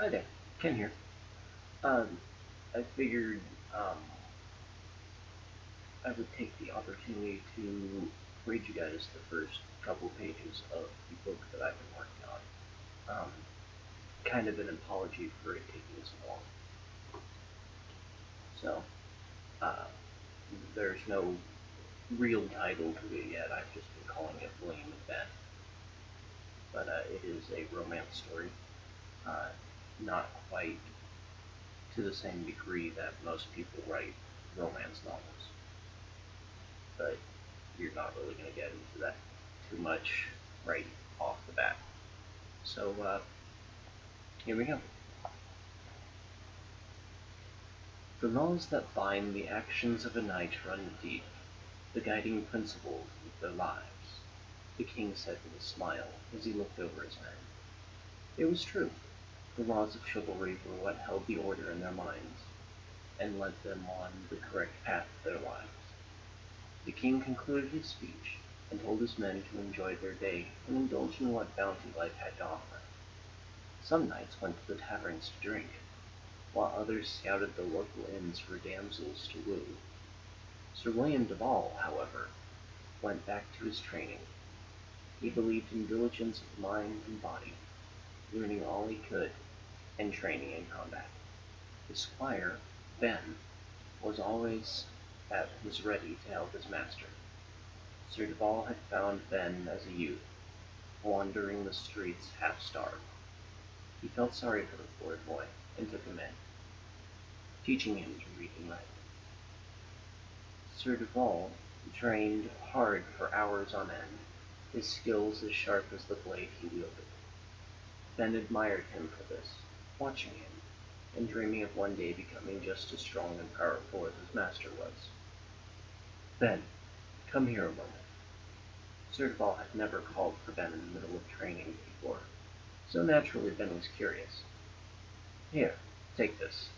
Hi there, Ken here. Um, I figured I would take the opportunity to read you guys the first couple pages of the book that I've been working on. Kind of an apology for it taking so long. So, uh, there's no real title to it yet. I've just been calling it William and Ben. But it is a romance story. Uh, Not quite to the same degree that most people write romance novels. But you're not really going to get into that too much right off the bat. So, here we go. The laws that bind the actions of a knight run deep, the guiding principles of their lives, the king said with a smile as he looked over his men. It was true. The laws of chivalry were what held the order in their minds, and led them on the correct path of their lives. The king concluded his speech, and told his men to enjoy their day and indulge in what bounty life had to offer. Some knights went to the taverns to drink, while others scouted the local inns for damsels to woo. Sir William de Ball, however, went back to his training. He believed in diligence of mind and body, learning all he could, and training in combat. His squire, Ben, was always at his ready to help his master. Sir de Ball had found Ben as a youth, wandering the streets half-starved. He felt sorry for the poor boy, and took him in, teaching him to read and write. Sir de Ball trained hard for hours on end, his skills as sharp as the blade he wielded. Ben admired him for this, watching him, and dreaming of one day becoming just as strong and powerful as his master was. Ben, come here a moment. Sir de Ball had never called for Ben in the middle of training before, so naturally Ben was curious. Here, take this.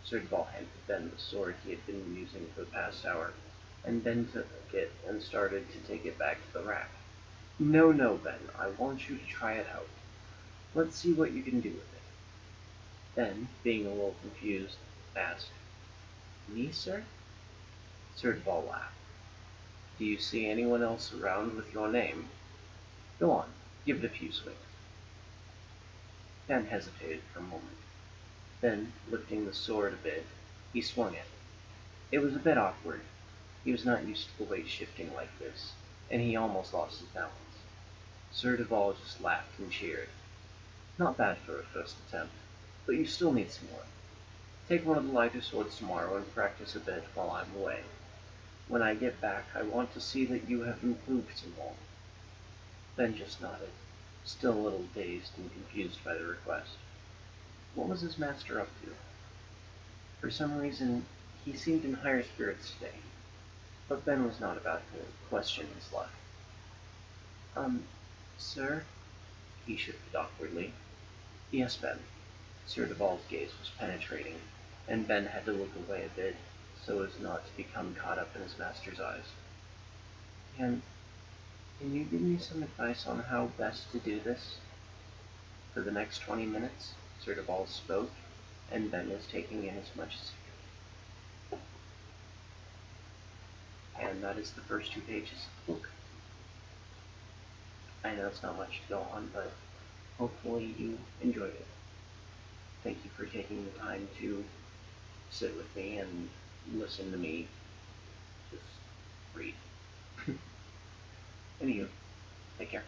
Sir de Ball handed Ben the sword he had been using for the past hour, and Ben took it and started to take it back to the rack. No, no, Ben, I want you to try it out. Let's see what you can do with it. Ben, being a little confused, asked, Me, sir? Sir de Ball laughed. Do you see anyone else around with your name? Go on, give it a few swings. Ben hesitated for a moment. Then, lifting the sword a bit, he swung it. It was a bit awkward. He was not used to the weight shifting like this, and he almost lost his balance. Sir de Ball just laughed and cheered. Not bad for a first attempt, but you still need some more. Take one of the lighter swords tomorrow and practice a bit while I'm away. When I get back, I want to see that you have improved some more. Ben just nodded, still a little dazed and confused by the request. What was his master up to? For some reason, he seemed in higher spirits today, but Ben was not about to question his luck. Sir? He shifted awkwardly. Yes, Ben. Sir de Ball's gaze was penetrating, and Ben had to look away a bit so as not to become caught up in his master's eyes. Can you give me some advice on how best to do this? For the next 20 minutes, Sir de Ball spoke, and Ben was taking in as much as he could. And that is the first 2 pages of the book. I know it's not much to go on, but hopefully you enjoyed it. Thank you for taking the time to sit with me and listen to me just read. Anywho, take care.